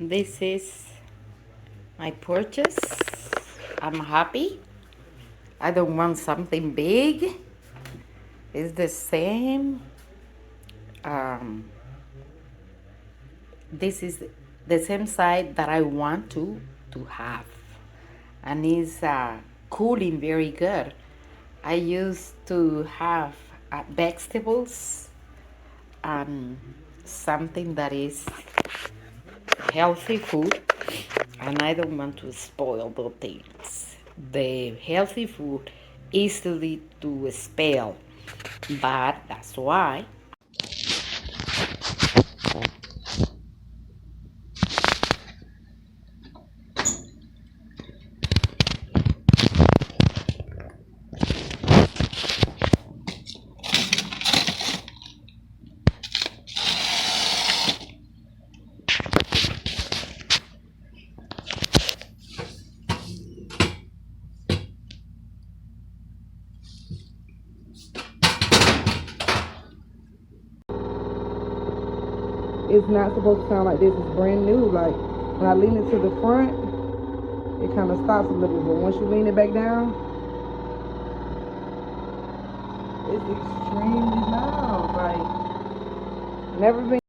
This is my purchase. I'm happy. I don't want something big. It's the same. This is the same size that I want to have, and it's cooling very good. I used to have vegetables and something that is healthy food, and I don't want to spoil the things. The healthy food easily to spoil, but that's why it's not supposed to sound like this. It's brand new. Like when I lean it to the front, it kind of stops a little bit, but once you lean it back down, it's extremely loud. Like never been